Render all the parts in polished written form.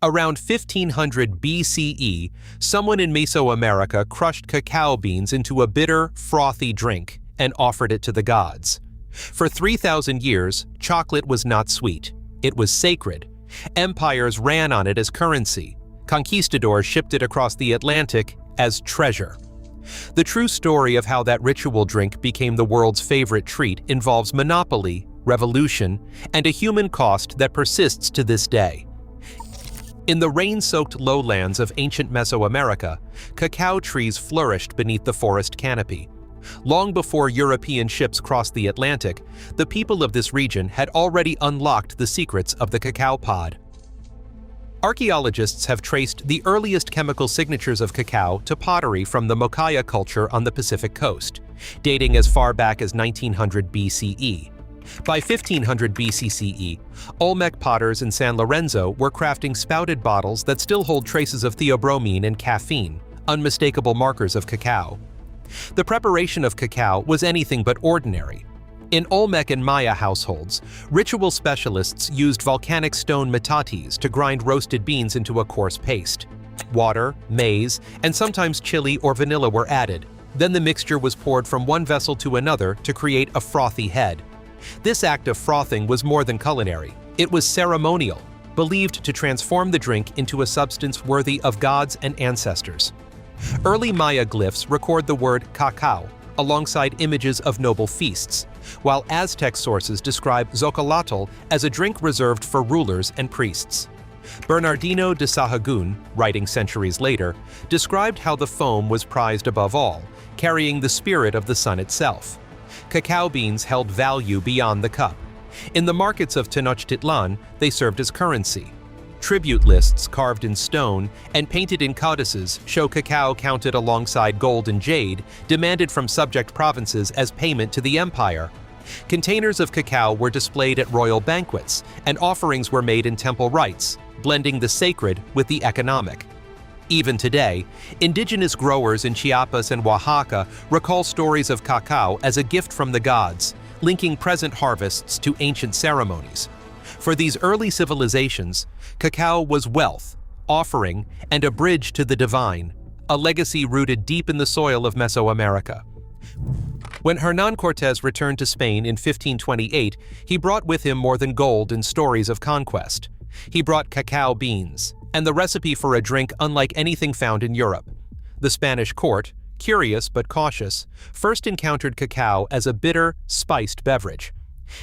Around 1500 BCE, someone in Mesoamerica crushed cacao beans into a bitter, frothy drink and offered it to the gods. For 3,000 years, chocolate was not sweet. It was sacred. Empires ran on it as currency. Conquistadors shipped it across the Atlantic as treasure. The true story of how that ritual drink became the world's favorite treat involves monopoly, revolution, and a human cost that persists to this day. In the rain-soaked lowlands of ancient Mesoamerica, cacao trees flourished beneath the forest canopy. Long before European ships crossed the Atlantic, the people of this region had already unlocked the secrets of the cacao pod. Archaeologists have traced the earliest chemical signatures of cacao to pottery from the Mochaya culture on the Pacific coast, dating as far back as 1900 BCE. By 1500 BCCE, Olmec potters in San Lorenzo were crafting spouted bottles that still hold traces of theobromine and caffeine, unmistakable markers of cacao. The preparation of cacao was anything but ordinary. In Olmec and Maya households, ritual specialists used volcanic stone metates to grind roasted beans into a coarse paste. Water, maize, and sometimes chili or vanilla were added. Then the mixture was poured from one vessel to another to create a frothy head. This act of frothing was more than culinary. It was ceremonial, believed to transform the drink into a substance worthy of gods and ancestors. Early Maya glyphs record the word cacao alongside images of noble feasts, while Aztec sources describe xocolotl as a drink reserved for rulers and priests. Bernardino de Sahagún, writing centuries later, described how the foam was prized above all, carrying the spirit of the sun itself. Cacao beans held value beyond the cup. In the markets of Tenochtitlan, they served as currency. Tribute lists carved in stone and painted in codices show cacao counted alongside gold and jade, demanded from subject provinces as payment to the empire. Containers of cacao were displayed at royal banquets, and offerings were made in temple rites, blending the sacred with the economic. Even today, indigenous growers in Chiapas and Oaxaca recall stories of cacao as a gift from the gods, linking present harvests to ancient ceremonies. For these early civilizations, cacao was wealth, offering, and a bridge to the divine, a legacy rooted deep in the soil of Mesoamerica. When Hernán Cortés returned to Spain in 1528, he brought with him more than gold and stories of conquest. He brought cacao beans, and the recipe for a drink unlike anything found in Europe. The Spanish court, curious but cautious, first encountered cacao as a bitter, spiced beverage.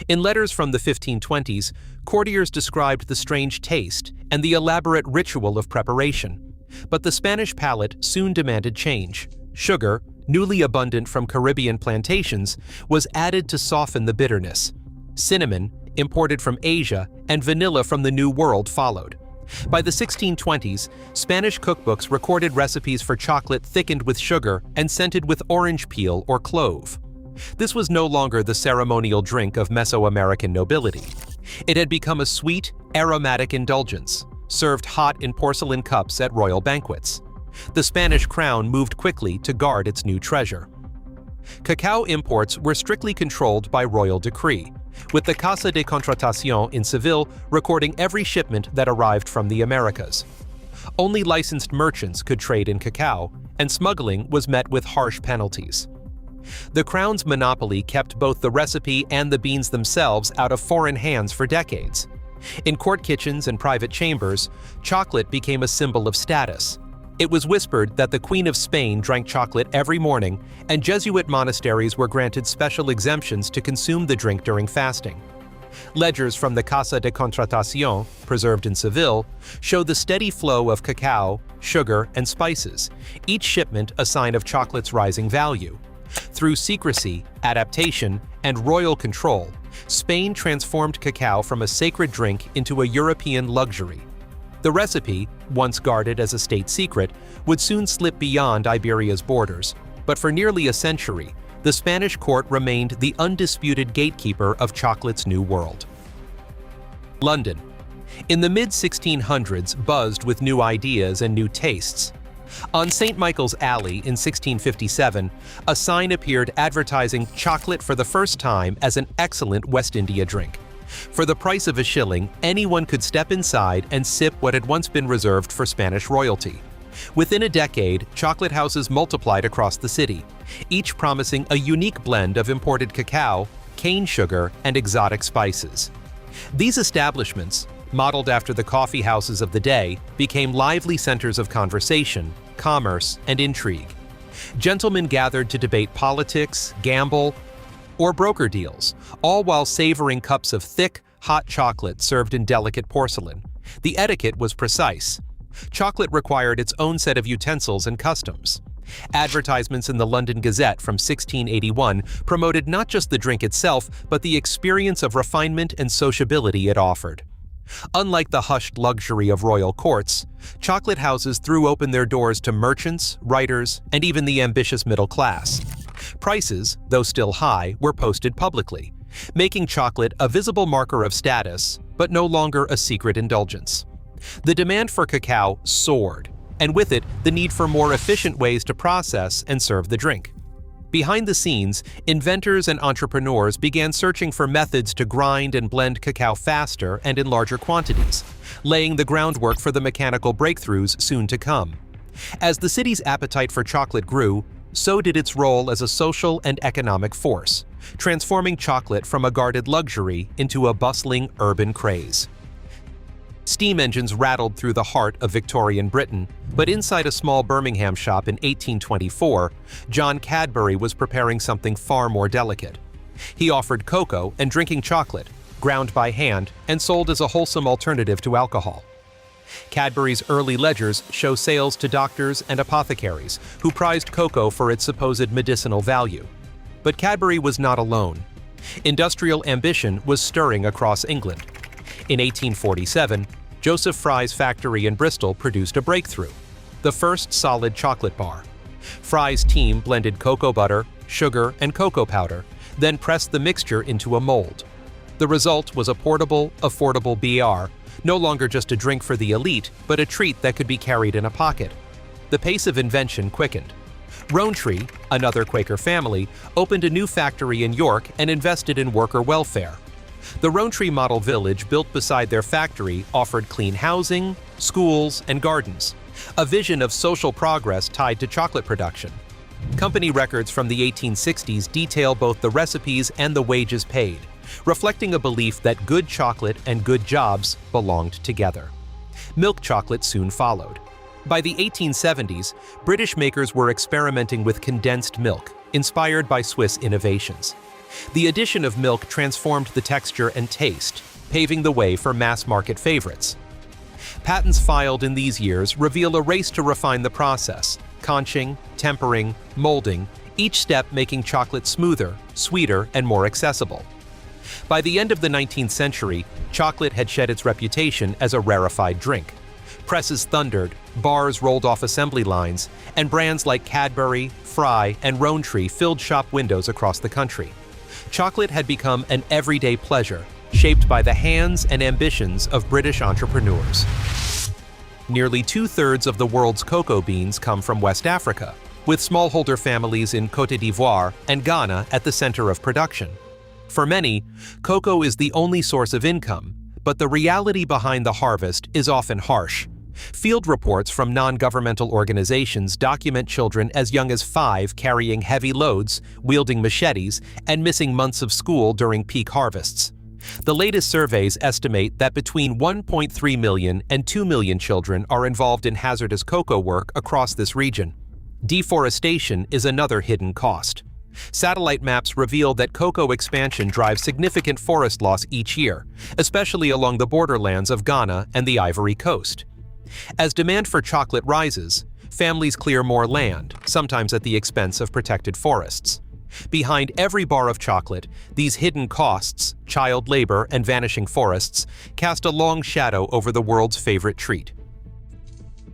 In letters from the 1520s, courtiers described the strange taste and the elaborate ritual of preparation. But the Spanish palate soon demanded change. Sugar, newly abundant from Caribbean plantations, was added to soften the bitterness. Cinnamon, imported from Asia, and vanilla from the New World followed. By the 1620s, Spanish cookbooks recorded recipes for chocolate thickened with sugar and scented with orange peel or clove. This was no longer the ceremonial drink of Mesoamerican nobility. It had become a sweet, aromatic indulgence, served hot in porcelain cups at royal banquets. The Spanish crown moved quickly to guard its new treasure. Cacao imports were strictly controlled by royal decree, with the Casa de Contratación in Seville recording every shipment that arrived from the Americas. Only licensed merchants could trade in cacao, and smuggling was met with harsh penalties. The crown's monopoly kept both the recipe and the beans themselves out of foreign hands for decades. In court kitchens and private chambers, chocolate became a symbol of status. It was whispered that the Queen of Spain drank chocolate every morning, and Jesuit monasteries were granted special exemptions to consume the drink during fasting. Ledgers from the Casa de Contratación, preserved in Seville, show the steady flow of cacao, sugar, and spices, each shipment a sign of chocolate's rising value. Through secrecy, adaptation, and royal control, Spain transformed cacao from a sacred drink into a European luxury. The recipe, once guarded as a state secret, would soon slip beyond Iberia's borders, but for nearly a century, the Spanish court remained the undisputed gatekeeper of chocolate's new world. London. In the mid-1600s buzzed with new ideas and new tastes. On St. Michael's Alley in 1657, a sign appeared advertising chocolate for the first time as an excellent West India drink. For the price of a shilling, anyone could step inside and sip what had once been reserved for Spanish royalty. Within a decade, chocolate houses multiplied across the city, each promising a unique blend of imported cacao, cane sugar, and exotic spices. These establishments, modeled after the coffee houses of the day, became lively centers of conversation, commerce, and intrigue. Gentlemen gathered to debate politics, gamble, or broker deals, all while savoring cups of thick, hot chocolate served in delicate porcelain. The etiquette was precise. Chocolate required its own set of utensils and customs. Advertisements in the London Gazette from 1681 promoted not just the drink itself, but the experience of refinement and sociability it offered. Unlike the hushed luxury of royal courts, chocolate houses threw open their doors to merchants, writers, and even the ambitious middle class. Prices, though still high, were posted publicly, making chocolate a visible marker of status, but no longer a secret indulgence. The demand for cacao soared, and with it, the need for more efficient ways to process and serve the drink. Behind the scenes, inventors and entrepreneurs began searching for methods to grind and blend cacao faster and in larger quantities, laying the groundwork for the mechanical breakthroughs soon to come. As the city's appetite for chocolate grew, so did its role as a social and economic force, transforming chocolate from a guarded luxury into a bustling urban craze. Steam engines rattled through the heart of Victorian Britain, but inside a small Birmingham shop in 1824, John Cadbury was preparing something far more delicate. He offered cocoa and drinking chocolate, ground by hand and sold as a wholesome alternative to alcohol. Cadbury's early ledgers show sales to doctors and apothecaries who prized cocoa for its supposed medicinal value. But Cadbury was not alone. Industrial ambition was stirring across England. In 1847, Joseph Fry's factory in Bristol produced a breakthrough, the first solid chocolate bar. Fry's team blended cocoa butter, sugar, and cocoa powder, then pressed the mixture into a mold. The result was a portable, affordable BR, no longer just a drink for the elite, but a treat that could be carried in a pocket. The pace of invention quickened. Rowntree, another Quaker family, opened a new factory in York and invested in worker welfare. The Rowntree Model Village built beside their factory offered clean housing, schools, and gardens, a vision of social progress tied to chocolate production. Company records from the 1860s detail both the recipes and the wages paid, reflecting a belief that good chocolate and good jobs belonged together. Milk chocolate soon followed. By the 1870s, British makers were experimenting with condensed milk, inspired by Swiss innovations. The addition of milk transformed the texture and taste, paving the way for mass-market favorites. Patents filed in these years reveal a race to refine the process, conching, tempering, molding, each step making chocolate smoother, sweeter, and more accessible. By the end of the 19th century, chocolate had shed its reputation as a rarefied drink. Presses thundered, bars rolled off assembly lines, and brands like Cadbury, Fry, and Rowntree filled shop windows across the country. Chocolate had become an everyday pleasure, shaped by the hands and ambitions of British entrepreneurs. Nearly two-thirds of the world's cocoa beans come from West Africa, with smallholder families in Côte d'Ivoire and Ghana at the center of production. For many, cocoa is the only source of income, but the reality behind the harvest is often harsh. Field reports from non-governmental organizations document children as young as 5 carrying heavy loads, wielding machetes, and missing months of school during peak harvests. The latest surveys estimate that between 1.3 million and 2 million children are involved in hazardous cocoa work across this region. Deforestation is another hidden cost. Satellite maps reveal that cocoa expansion drives significant forest loss each year, especially along the borderlands of Ghana and the Ivory Coast. As demand for chocolate rises, families clear more land, sometimes at the expense of protected forests. Behind every bar of chocolate, these hidden costs, child labor and vanishing forests, cast a long shadow over the world's favorite treat.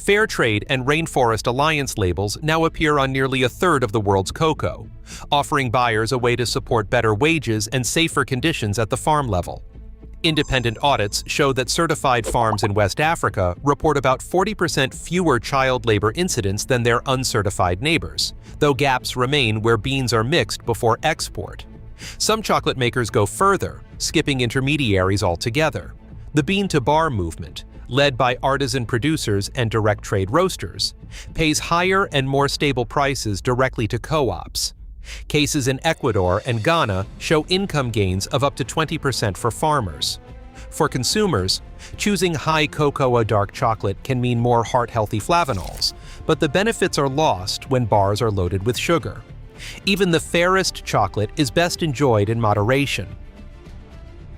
Fair Trade and Rainforest Alliance labels now appear on nearly a third of the world's cocoa, offering buyers a way to support better wages and safer conditions at the farm level. Independent audits show that certified farms in West Africa report about 40% fewer child labor incidents than their uncertified neighbors, though gaps remain where beans are mixed before export. Some chocolate makers go further, skipping intermediaries altogether. The bean-to-bar movement, led by artisan producers and direct trade roasters, pays higher and more stable prices directly to co-ops. Cases in Ecuador and Ghana show income gains of up to 20% for farmers. For consumers, choosing high cocoa dark chocolate can mean more heart-healthy flavanols, but the benefits are lost when bars are loaded with sugar. Even the fairest chocolate is best enjoyed in moderation.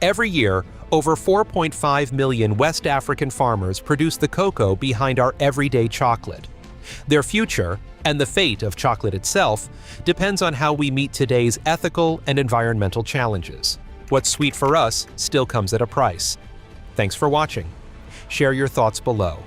Every year, over 4.5 million West African farmers produce the cocoa behind our everyday chocolate. Their future, and the fate of chocolate itself, depends on how we meet today's ethical and environmental challenges. What's sweet for us still comes at a price. Thanks for watching. Share your thoughts below.